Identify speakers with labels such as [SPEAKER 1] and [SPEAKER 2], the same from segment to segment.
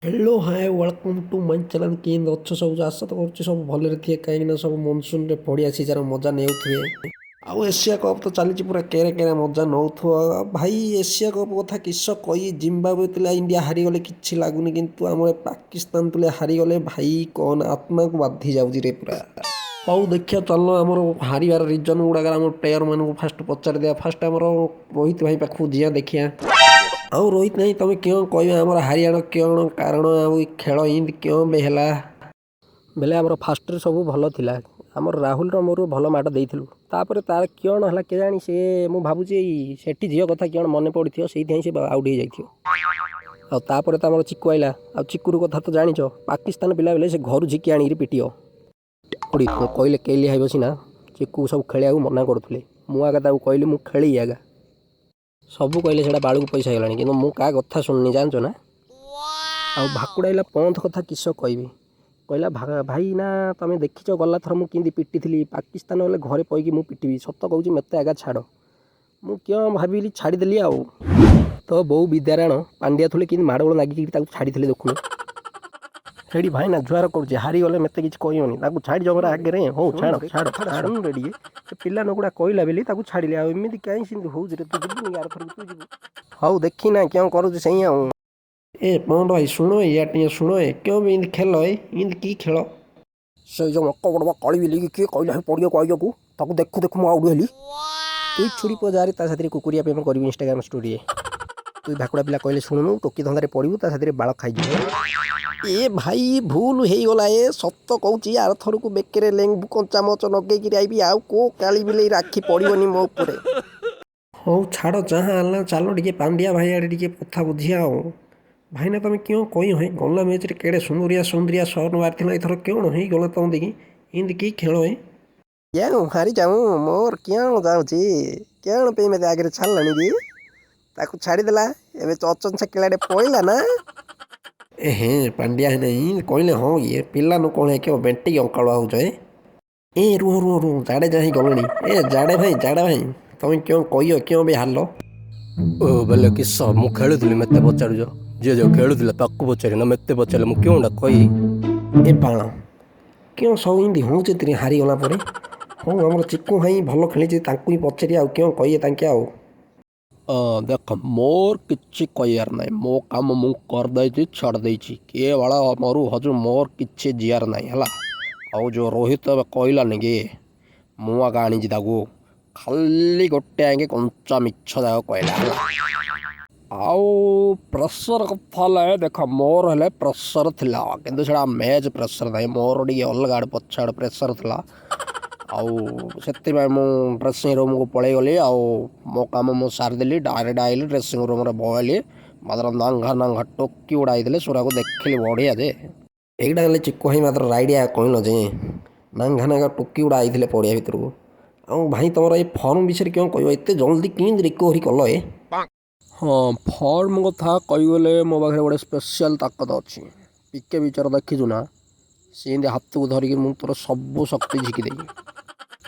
[SPEAKER 1] Hello hi welcome to my channel केन्द्र अच्छ सब आशा तो कर सब भलରେ थे कहीं सब मनसून रे पड़िया सीजार मजा नेउथुए आउ एशिया कप तो चली पूरा केरे केरे मजा नौथु भाई एशिया कप कथा किस कही जिम्बाब्वे तुले इंडिया हारीगले किसी लगुनि किंतु आम पाकिस्तान तुले हारीगले भाई कौन आत्मा को बाधि जाऊँगी रे पूरा हौ देखिए चल आमर हारिबार रिजन गुड़ाक आम प्लेयर मानक फास्ट पचारि दिया फास्ट आमर रोहित भाई पाखु जिया देखिया आउ रोहित नहीं तुम क्यों कह आम हारियाण क्यों कारण आउ खेल इंद क्यों भी है बेले आमर फास्ट सब भल थिला आमर राहुल मोर भल माड़ देइथिलु तापर तार क्यों है के जानी से मु भाबुची सेठी झील कथा क्यों मन पड़थि से आउट हो जाइथियो तापर तो आमर चिकु आइला आ चिकुर कथा तो जानिछ पाकिस्तान पिला बेले से घर झिकी आनी पिटियो उड़ी कहले केली हाइब सीना चिकु सब खेलिया मना करुले मुझे कहली मु खेली आगा सबू कहले से बाड़ू पैसा गलानी कि मु क्या कथा शुणनी जानच ना आ भाकुड़ाइला पंथ कथा किस कहबी कहला भाई ना तुम देखिच गला थर मुझे पिटी थी पाकिस्तान वाले घरे पैकी मुझे पिटि सत कहूँ मत आगा छाड़ मु क्यों भाविली छाड़देली आउ तो बो विद्यारायण पांड्या थोड़े कि माड़गोल नागिक छाड़ी देखुन हेडी भाई ना जुआर कर हारीगले मत कि कहनी छाड़ जमरा आगे हो छाड़ छाड़ शुण रे पिला नगुड़ा कहला बेली छाड़े आमती कहीं हो तू जीवन यार थर तू जीव हऊ देखी ना क्यों करुच सही आऊ ए पंड भाई शुण या शुण क्यों भी इंद खेल इंद की खेल से जो मक बड़ा कड़ी बिल किए कहला पड़ो कहू ताकू देखू देखू मुझे आउट हेली तु छुड़ी पो जा साथी कुकुरिया कर इंस्टाग्राम स्टोरी तु भाकुड़ा पिला कहले शुणुनु टोकी धंदारे पड़ू साथी बाल खाई ए भाई भूल हो गला ए सत कहूँ आर थर को बेके लेंबू कंचामच लगे आईबी आउ को काली बिल राखी पड़ोनी मो उपर हौ छाड़ जहाँ आला चलो टे पांड्या भाई आड़े टे कथा बुझिया भाई ना तुम क्यों कही है गला मैच केड़े सुंदरिया सुंदरिया सट मारी एथर क्यों है गला तुम देखी इंद की खेल है क्यों हारी जाऊँ मोर क्यों जाऊँगी क्यों पे मत आगे छाड़ी कि ताकू छाड़देला एवं चचन से किलाड़े पड़ला ना हे पांड्या है नहीं कहले हाँ ये पिला नु कौन है क्यों बेंटी अंकल हो जाए ए रुह रुह रुह जाड़े जा गलणी ए जाड़े भाई तुम क्यों कह क्यों भी हार ओ बोले किस मु खेलुली मत पचार जे जो खेलुला ताकू पचारे ना मत पचारे मु क्यों कही ए बाण क्यों सब इमती हूँ तेरे हारीगला हाँ आम चिकू भाई भल खेली ही पचारि आउ क्यों कहे आउ देख मोर किसी कहार ना मो काम मु करदे छाड़ किए बाला मरु हजू मोर किसी जियार ना है आउ जो रोहित कहलानी कि मु आगे आनी खाली गोटे आगे कंचा मिछ जाक कहला आउ प्रेसर कथा देख मोर है प्रेसर थिला किंतु से मैच प्रेसर ना मोर टे अलग आड़े पछाड़ प्रेसर थिला आउ से ड्रेसिंग रूम को पलि गली आउ मो कम मु सारिदेली डायरेक्ट आइली ड्रेसिंग रूम बहली मात्र नांगा नांगा टोकी उड़ाई सुरा को देखिली बढ़िया जे यहीटा चिक्कू भाई मात्र राइडिया कहल जे नांगा नांगा टोकी उड़ाई पड़िया भितर को आउ भाई तुम ये फर्म विषय क्यों कह एत जल्दी केंद रिकवरी कल ए हाँ फर्म कथा कहीगले मो पाखे गोटे स्पेशल ताकत अच्छी पिके विचार देखीचु ना सी हाथ को धरिकी मुझे तोर सब शक्ति झिकीदेवी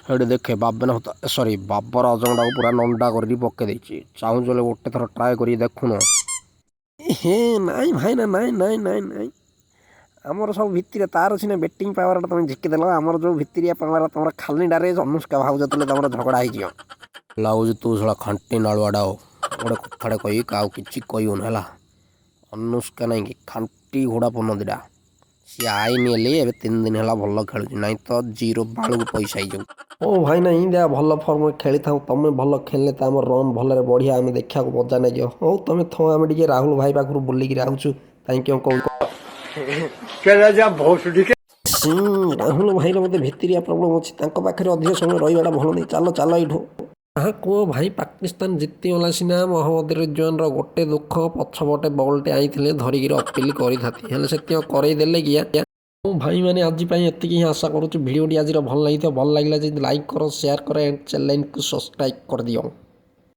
[SPEAKER 1] हेटे देखे बाबन सॉरी बाबर अजंगटा को पूरा नंदा कर पकई चाहूँ गोटे थर ट्राए कर देखुन हे नाई भाई ना नाई नाई नाई नाई आमर सब भितर तार सीना बैटिंग पावर तुम झिकीदेल आमर जो भितरिया पावर तुम खाली डारे अनुष्का भाव तुम झगड़ा हो लगुच तू सला खांटी नाड़ुआटा गोटे कथाटे कही क्या कि कहून है अनुष्का नाई कि खांटी घोड़ा पन दीटा सी आईनी एवं 3 दिन है भल खेलुच ना तो जीरो बालू पैसा हो ओ भाई ना इंडिया भल फर्म खेली था तुम भल खेलने तो आम रन भल बढ़िया आम देखा मजा नहीं हो तुम थो आम टे राहुल भाई पाखु बुलिक आसु क्यों कह राहुल भाई मत भितरिया प्रोब्लेम अच्छी पाखे अधिक समय रहा भल नहीं चलो चलो यू हाँ कह भाई पाकिस्तान जीतीगला सीना मोहम्मद रिजवान गोटे दुख पछपटे बल्टे आई धरिकी अपिल कर करदेले कि भाई मैंने आज ही आशा करुँ भिडियो आज भल लगी भल लगे लाइक कर शेयर कर एंड चैनल को सब्सक्राइब कर दियो।